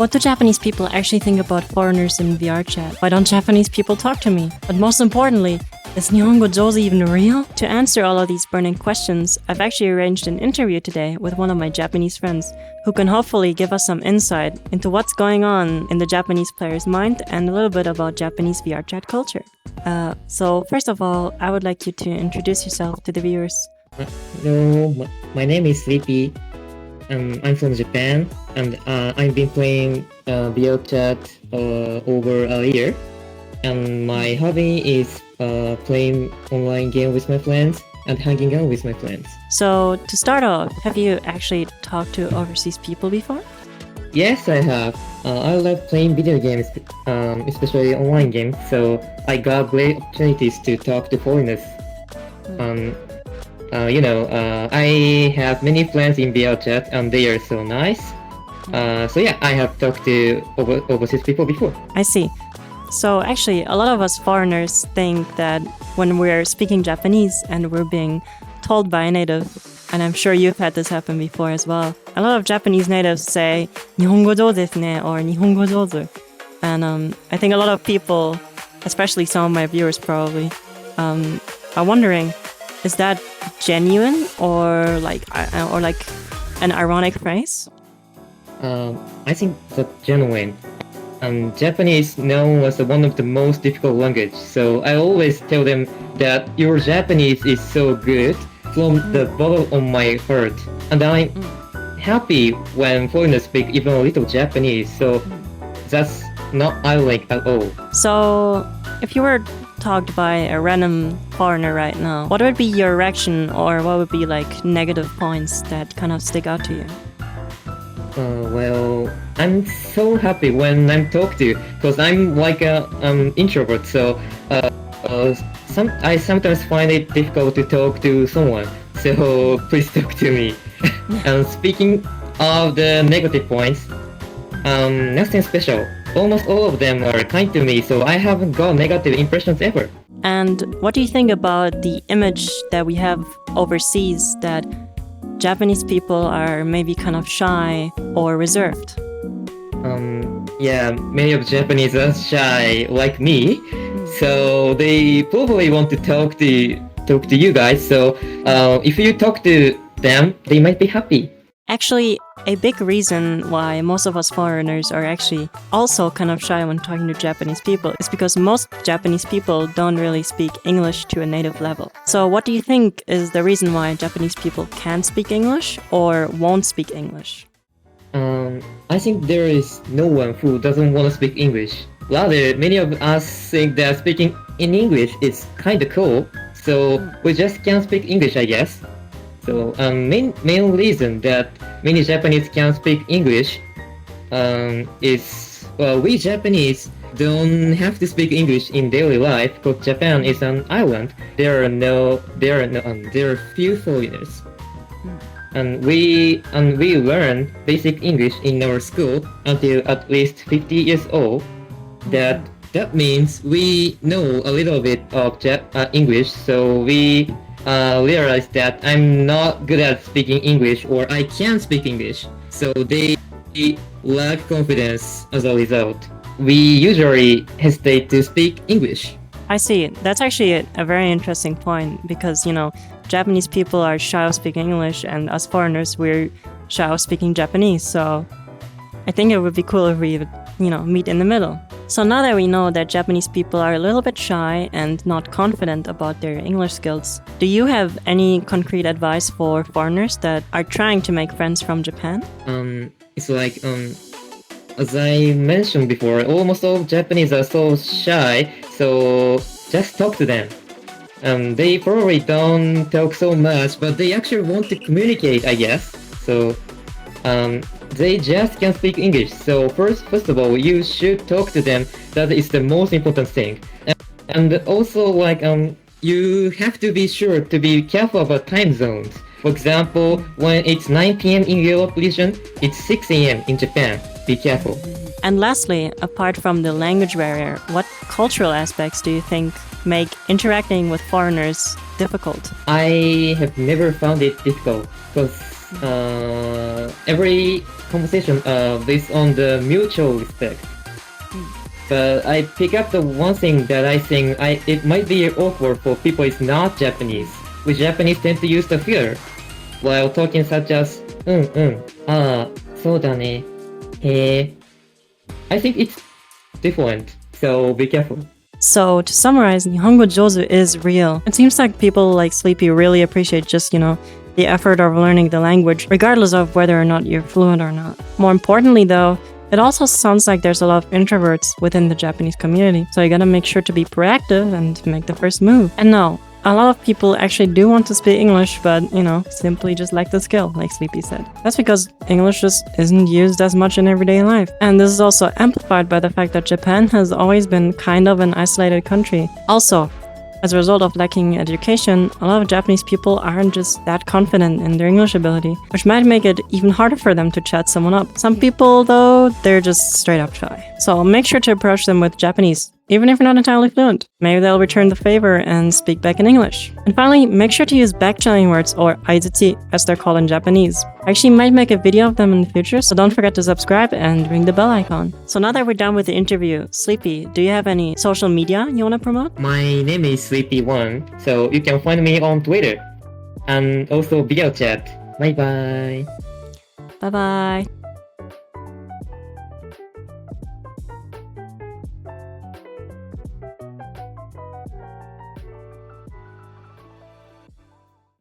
What do Japanese people actually think about foreigners in VRChat? Why don't Japanese people talk to me? But most importantly, is Nihongo Jozu even real? To answer all of these burning questions, I've actually arranged an interview today with one of my Japanese friends who can hopefully give us some insight into what's going on in the Japanese player's mind and a little bit about Japanese VRChat culture. So first of all, I would like you to introduce yourself to the viewers. Hello, my name is Sleepy. I'm from Japan, and I've been playing VRChat over a year. And my hobby is playing online game with my friends and hanging out with my friends. So to start off, have you actually talked to overseas people before? Yes, I have. I love playing video games, especially online games. So I got great opportunities to talk to foreigners. I have many friends in VRChat and they are so nice. So yeah, I have talked to overseas people before. I see. So actually, a lot of us foreigners think that when we're speaking Japanese and we're being told by a native, and I'm sure you've had this happen before as well, a lot of Japanese natives say, "Nihongo jou desu ne," or "Nihongo jouzu." And I think a lot of people, especially some of my viewers probably, are wondering, is that genuine or like an ironic phrase? I think that's genuine. Japanese known as one of the most difficult language, so I always tell them that your Japanese is so good from the bottom of my heart, and I'm happy when foreigners speak even a little Japanese, so that's not ironic at all. So if you were talked by a random foreigner right now, what would be your reaction, or what would be like negative points that kind of stick out to you? Well, I'm so happy when I'm talked to, because I'm like an introvert, so I sometimes find it difficult to talk to someone, so please talk to me. And speaking of the negative points, nothing special. Almost all of them are kind to me, so I haven't got negative impressions ever. And what do you think about the image that we have overseas that Japanese people are maybe kind of shy or reserved? Yeah, many of Japanese are shy like me, so they probably want to talk to you guys. So if you talk to them, they might be happy. Actually, a big reason why most of us foreigners are actually also kind of shy when talking to Japanese people is because most Japanese people don't really speak English to a native level. So what do you think is the reason why Japanese people can't speak English or won't speak English? I think there is no one who doesn't want to speak English. Rather, many of us think that speaking in English is kind of cool, so we just can't speak English, I guess. So main reason that many Japanese can't speak English is, well, we Japanese don't have to speak English in daily life because Japan is an island. There are few foreigners, and we learn basic English in our school until at least 50 years old. That means we know a little bit of English, so we realize that I'm not good at speaking English or I can't speak English, so they lack confidence as a result. We usually hesitate to speak English. I see. That's actually a very interesting point because, Japanese people are shy of speaking English and us foreigners, we're shy of speaking Japanese. So I think it would be cool if we would, meet in the middle. So now that we know that Japanese people are a little bit shy and not confident about their English skills, do you have any concrete advice for foreigners that are trying to make friends from Japan? It's like, as I mentioned before, almost all Japanese are so shy, so just talk to them. They probably don't talk so much, but they actually want to communicate, I guess. So, they just can't speak English. So first of all, you should talk to them. That is the most important thing. And also, you have to be sure to be careful about time zones. For example, when it's 9 p.m. in Europe region, it's 6 a.m. in Japan. Be careful. And lastly, apart from the language barrier, what cultural aspects do you think make interacting with foreigners difficult? I have never found it difficult because every conversation based on the mutual respect. But I pick up the one thing that I think it might be awkward for people is not Japanese, which Japanese tend to use the filler while talking, such as そうだね I think it's different, so be careful. So, to summarize, Nihongo Jozu is real. It seems like people like Sleepy really appreciate just, the effort of learning the language, regardless of whether or not you're fluent or not. More importantly, though, it also sounds like there's a lot of introverts within the Japanese community, so you gotta make sure to be proactive and make the first move. And no, a lot of people actually do want to speak English, but, simply just lack the skill, like Sleepy said. That's because English just isn't used as much in everyday life. And this is also amplified by the fact that Japan has always been kind of an isolated country. Also, as a result of lacking education, a lot of Japanese people aren't just that confident in their English ability, which might make it even harder for them to chat someone up. Some people, though, they're just straight up shy. So make sure to approach them with Japanese, even if you're not entirely fluent. Maybe they'll return the favor and speak back in English. And finally, make sure to use back-channeling words, or aizuchi, as they're called in Japanese. I actually might make a video of them in the future, so don't forget to subscribe and ring the bell icon. So now that we're done with the interview, Sleepy, do you have any social media you want to promote? My name is Sleepy1, so you can find me on Twitter and also VRChat. Bye bye. Bye-bye.